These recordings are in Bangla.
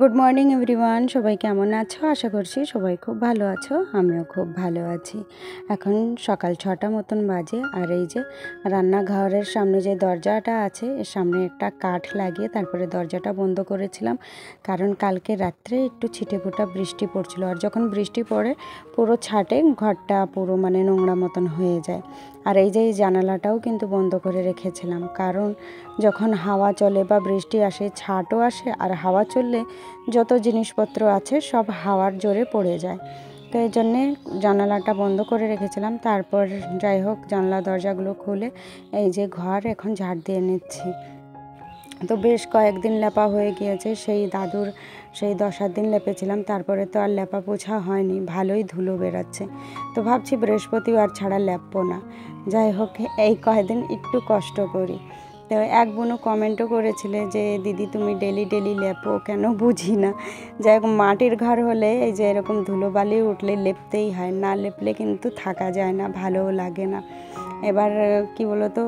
গুড মর্নিং এভরিওয়ান, সবাই কেমন আছো? আশা করছি সবাই খুব ভালো আছো। আমিও খুব ভালো আছি। এখন সকাল 6টা মতন বাজে, আর এই যে রান্নাঘরের সামনে যে দরজাটা আছে এর সামনে একটা কাঠ লাগিয়ে তারপরে দরজাটা বন্ধ করেছিলাম, কারণ কালকে রাত্রে একটু ছিটেফোঁটা বৃষ্টি পড়ছিল, আর যখন বৃষ্টি পড়ে পুরো ছাটে ঘরটা পুরো নোংরা মতন হয়ে যায়। আর এই যে এই জানালাটাও কিন্তু বন্ধ করে রেখেছিলাম, কারণ যখন হাওয়া চলে বা বৃষ্টি আসে, ছাটও আসে, আর হাওয়া চললে যত জিনিসপত্র আছে সব হাওয়ার জোরে পড়ে যায়। তো এই জন্যে জানালাটা বন্ধ করে রেখেছিলাম। তারপর যাই হোক জানলা দরজাগুলো খুলে এই যে ঘর এখন ঝাড় দিয়ে নিচ্ছি। তো বেশ কয়েকদিন লেপা হয়ে গিয়েছে, সেই দাদুর সেই 10-8 দিন লেপেছিলাম, তারপরে তো আর লেপা পোছা হয়নি, ভালোই ধুলো বেরাচ্ছে। তো ভাবছি বৃহস্পতিবার ছাড়া লেপবো না। যাই হোক এই কয়েকদিন একটু কষ্ট করি। তো এক বোনও কমেন্টও করেছিলে যে দিদি তুমি ডেলি ডেলি লেপো কেন, বুঝি না। যাই হোক মাটির ঘর হলে এই যে এরকম ধুলোবালি উঠলে লেপতেই হয়, না লেপলে কিন্তু থাকা যায় না, ভালোও লাগে না। এবার কি বলতো,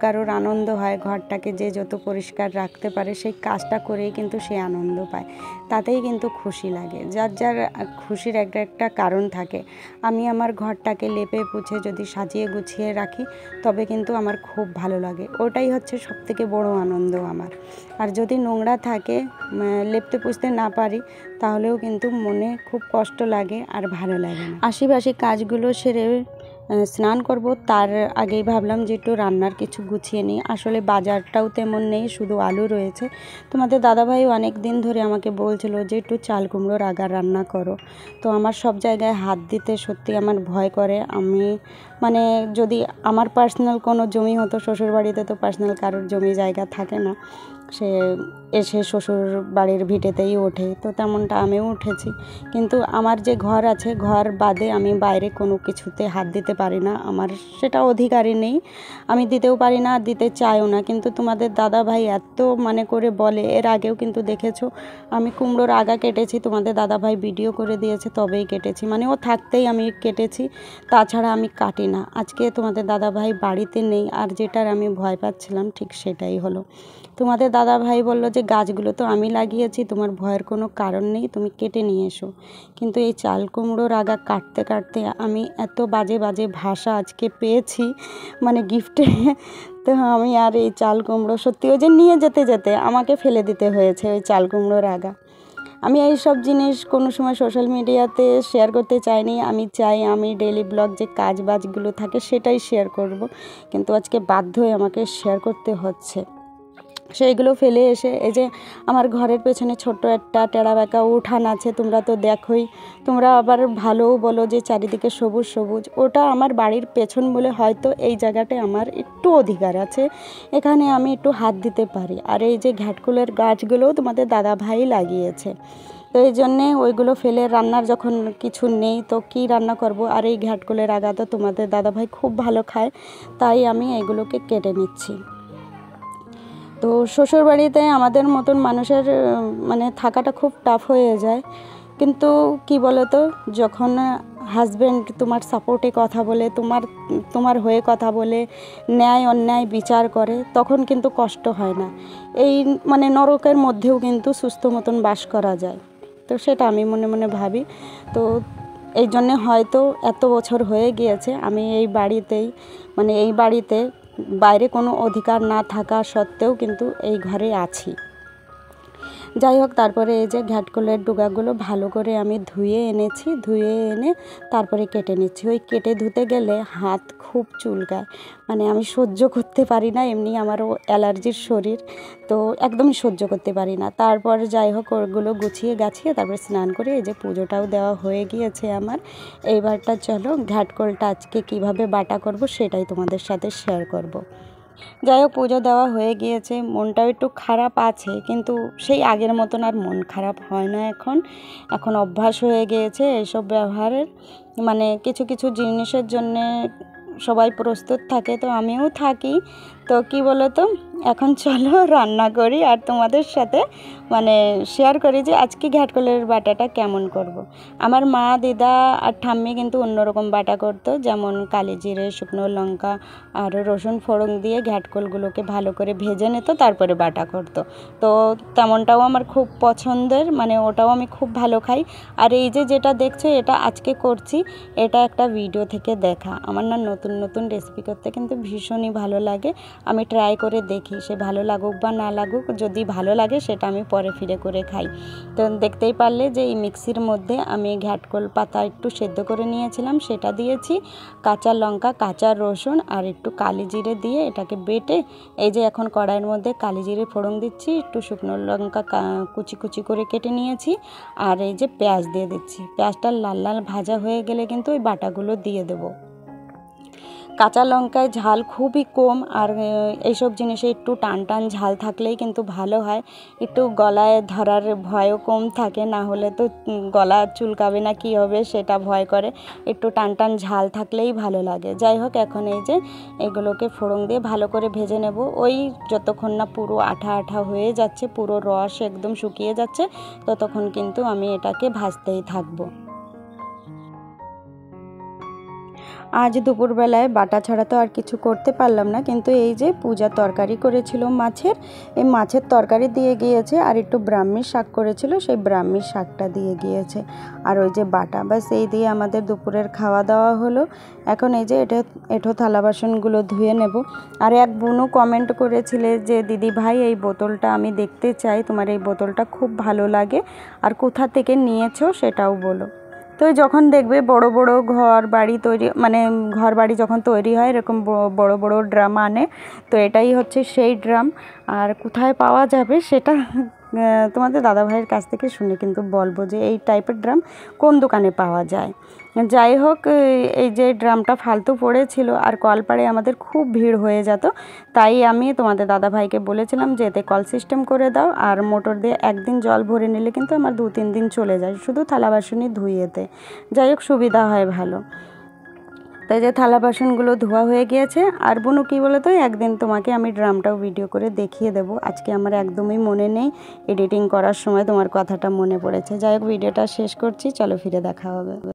কারোর আনন্দ হয় ঘরটাকে যে যত পরিষ্কার রাখতে পারে, সেই কাজটা করেই কিন্তু সে আনন্দ পায়, তাতেই কিন্তু খুশি লাগে। যার যার খুশির একটা কারণ থাকে। আমি আমার ঘরটাকে লেপে পুছে যদি সাজিয়ে গুছিয়ে রাখি তবে কিন্তু আমার খুব ভালো লাগে, ওটাই হচ্ছে সবথেকে বড় আনন্দ আমার। আর যদি নোংরা থাকে, লেপতে পুছতে না পারি, তাহলেও কিন্তু মনে খুব কষ্ট লাগে আর ভালো লাগে না। আশিপাশি কাজগুলো সেরে স্নান করব, তার আগেই ভাবলাম যে একটু রান্নার কিছু গুছিয়ে নিই। আসলে বাজারটাও তেমন নেই, শুধু আলু রয়েছে। তোমাদের দাদাভাই অনেক দিন ধরে আমাকে বলছিল যে একটু চাল কুমড়োর আগার রান্না করো। তো আমার সব জায়গায় হাত দিতে সত্যি আমার ভয় করে। আমি যদি আমার পার্সোনাল কোনো জমি হতো, শ্বশুরবাড়িতে তো পার্সোনাল কারোর জমি জায়গা থাকে না, সে এসে শ্বশুর বাড়ির ভিটেতেই ওঠে, তো তেমনটা আমিও উঠেছি। কিন্তু আমার যে ঘর আছে, ঘর বাদে আমি বাইরে কোনো কিছুতে হাত দিতে পারি না, আমার সেটা অধিকারই নেই, আমি দিতেও পারি না, দিতে চাইও না। কিন্তু তোমাদের দাদা ভাই এত করে বলে, এর আগেও কিন্তু দেখেছো আমি কুমড়োর আগা কেটেছি, তোমাদের দাদা ভাই ভিডিও করে দিয়েছে, তবেই কেটেছি, ও থাকতেই আমি কেটেছি, তাছাড়া আমি কাটি না। আজকে তোমাদের দাদা ভাই বাড়িতে নেই, আর যেটার আমি ভয় পাচ্ছিলাম ঠিক সেটাই হলো। তোমাদের দাদা ভাই বলল যে গাছগুলো তো আমি লাগিয়েছি, তোমার ভয়ের কোনো কারণ নেই, তুমি কেটে নিয়ে এসো। কিন্তু এই চাল কুমড়োর আগা কাটতে কাটতে আমি এত বাজে বাজে ভাষা আজকে পেয়েছি গিফটে। তো আমি আর এই চাল কুমড়ো সত্যি ওই যে নিয়ে যেতে যেতে আমাকে ফেলে দিতে হয়েছে ওই চাল কুমড়োর আগা। আমি এই সব জিনিস কোনো সময় সোশ্যাল মিডিয়াতে শেয়ার করতে চাইনি, আমি চাই আমি ডেইলি ব্লগ যে কাজ বাজগুলো থাকে সেটাই শেয়ার করব, কিন্তু আজকে বাধ্য হয়ে আমাকে শেয়ার করতে হচ্ছে। সেইগুলো ফেলে এসে এই যে আমার ঘরের পেছনে ছোট্ট একটা টেরা বেঁকা উঠান আছে, তোমরা তো দেখোই, তোমরা আবার ভালোও বলো যে চারিদিকে সবুজ সবুজ, ওটা আমার বাড়ির পেছন বলে হয়তো এই জায়গাটায় আমার একটু অধিকার আছে, এখানে আমি একটু হাত দিতে পারি। আর এই যে ঘাটকুলের গাছগুলোও তোমাদের দাদা ভাই লাগিয়েছে, তো এই জন্যে ওইগুলো ফেলে রান্নার যখন কিছু নেই তো কি রান্না করব, আর এই ঘাটকুলের আগা তো তোমাদের দাদা ভাই খুব ভালো খায়, তাই আমি এগুলোকে কেটে নিচ্ছি। তো শ্বশুরবাড়িতে আমাদের মতন মানুষের থাকাটা খুব টাফ হয়ে যায়। কিন্তু কি বলো তো, যখন হাজব্যান্ড তোমার সাপোর্টে কথা বলে, তোমার হয়ে কথা বলে, ন্যায় অন্যায় বিচার করে, তখন কিন্তু কষ্ট হয় না। এই নরকের মধ্যেও কিন্তু সুস্থ মতন বাস করা যায়। তো সেটা আমি মনে মনে ভাবি। তো এই জন্যে হয়তো এত বছর হয়ে গিয়েছে আমি এই বাড়িতে বাইরে কোনো অধিকার না থাকা সত্ত্বেও কিন্তু এই ঘরে আছি। যাই হোক, তারপরে এই যে ঘাটকলের ডুগাগুলো ভালো করে আমি ধুয়ে এনে তারপরে কেটে নিচ্ছি। ওই কেটে ধুতে গেলে হাত খুব চুলকায়, আমি সহ্য করতে পারি না, এমনি আমারও অ্যালার্জির শরীর, তো একদমই সহ্য করতে পারি না। তারপর যাই হোক ওগুলো গুছিয়ে গাছিয়ে তারপরে স্নান করে এই যে পুজোটাও দেওয়া হয়ে গিয়েছে আমার। এইবারটা চলো ঘাটকলটা আজকে কিভাবে বাটা করব সেটাই তোমাদের সাথে শেয়ার করব। যাই হোক পুজো দেওয়া হয়ে গিয়েছে, মনটাও একটু খারাপ আছে, কিন্তু সেই আগের মতন আর মন খারাপ হয় না। এখন অভ্যাস হয়ে গিয়েছে এইসব ব্যবহারের, কিছু কিছু জিনিসের জন্যে সবাই প্রস্তুত থাকে, তো আমিও থাকি, তো কি বলো তো, এখন চলো রান্না করি আর তোমাদের সাথে মানে শেয়ার করি যে আজকে ঘ্যাটকলের বাটাটা কেমন করব। আমার মা, দিদা আর ঠাম্মি কিন্তু অন্যরকম বাটা করতো, যেমন কালি জিরে, শুকনো লঙ্কা আর রসুন ফোড়ন দিয়ে ঘ্যাটকলগুলোকে ভালো করে ভেজে নিত, তারপরে বাটা করতো। তো তেমনটাও আমার খুব পছন্দের, মানে ওটাও আমি খুব ভালো খাই। আর এই যে যেটা দেখছো এটা আজকে করছি, এটা একটা ভিডিও থেকে দেখা। আমার না নতুন নতুন রেসিপি করতে কিন্তু ভীষণই ভালো লাগে। আমি ট্রাই করে দেখি, সে ভালো লাগুক বা না লাগুক, যদি ভালো লাগে সেটা আমি পরে ফিরে করে খাই। তো দেখতেই পারলে যে এই মিক্সির মধ্যে আমি ঘ্যাটকল পাতা একটু সেদ্ধ করে নিয়েছিলাম, সেটা দিয়েছি, কাঁচা লঙ্কা, কাঁচা রসুন আর একটু কালি জিরে দিয়ে এটাকে বেটে এই যে এখন কড়াইয়ের মধ্যে কালি জিরে ফোড়ন দিচ্ছি, একটু শুকনো লঙ্কা কুচি কুচি করে কেটে নিয়েছি, আর এই যে পেঁয়াজ দিয়ে দিচ্ছি। পেঁয়াজটা লাল লাল ভাজা হয়ে গেলে কিন্তু ওই বাটাগুলো দিয়ে দেবো। কাঁচা লঙ্কায় ঝাল খুবই কম, আর এইসব জিনিসে একটু টান টান ঝাল থাকলেই কিন্তু ভালো হয়। একটু গলায় ধরার ভয়ও কম থাকে, না হলে তো গলা চুলকাবে না কি হবে সেটা ভয় করে। একটু টান টান ঝাল থাকলেই ভালো লাগে। যাই হোক, এখন এই যে এগুলোকে ফোড়ন দিয়ে ভালো করে ভেজে নেব। ওই যতক্ষণ না পুরো আঠা আঠা হয়ে যাচ্ছে, পুরো রস একদম শুকিয়ে যাচ্ছে, ততক্ষণ কিন্তু আমি এটাকে ভাজতেই থাকবো। আজ দুপুরবেলায় বাটা ছাড়া তো আর কিছু করতে পারলাম না, কিন্তু এই যে পূজা তরকারি করেছিল মাছের, এই মাছের তরকারি দিয়ে গিয়েছে, আর একটু ব্রাহ্মী শাক করেছিল, সেই ব্রাহ্মী শাকটা দিয়ে গিয়েছে, আর ওই যে বাটা, ব্যাস এই দিয়ে আমাদের দুপুরের খাওয়া দাওয়া হলো। এখন এই যে এঁঠো থালা বাসনগুলো ধুয়ে নেব। আর এক বোনও কমেন্ট করেছিলে যে দিদি ভাই এই বোতলটা আমি দেখতে চাই, তোমার এই বোতলটা খুব ভালো লাগে, আর কোথা থেকে নিয়েছো সেটাও বলো। তো যখন দেখবে বড় বড় ঘর বাড়ি তৈরি, মানে ঘর বাড়ি যখন তৈরি হয় এরকম বড় বড় ড্রাম আনে, তো এটাই হচ্ছে সেই ড্রাম। আর কোথায় পাওয়া যাবে সেটা তোমাদের দাদাভাইয়ের কাছ থেকে শুনে কিন্তু বলবো যে এই টাইপের ড্রাম কোন দোকানে পাওয়া যায়। যাই হোক, এই যে ড্রামটা ফালতু পড়েছিল আর কলপাড়ে আমাদের খুব ভিড় হয়ে যেত, তাই আমি তোমাদের দাদাভাইকে বলেছিলাম যে এতে কল সিস্টেম করে দাও, আর মোটর দিয়ে একদিন জল ভরে নিলে কিন্তু আমার 2-3 দিন চলে যায়, শুধু থালা বাসনই ধুইয়েতে। যাই হোক, সুবিধা হয় ভালো। তাই যে থালা বাসনগুলো ধোয়া হয়ে গিয়েছে। আর বোনু কী বলো তো, একদিন তোমাকে আমি ড্রামটাও ভিডিও করে দেখিয়ে দেবো। আজকে আমার একদমই মনে নেই, এডিটিং করার সময় তোমার কথাটা মনে পড়েছে। যাই হোক, ভিডিওটা শেষ করছি, চলো ফিরে দেখা হবে।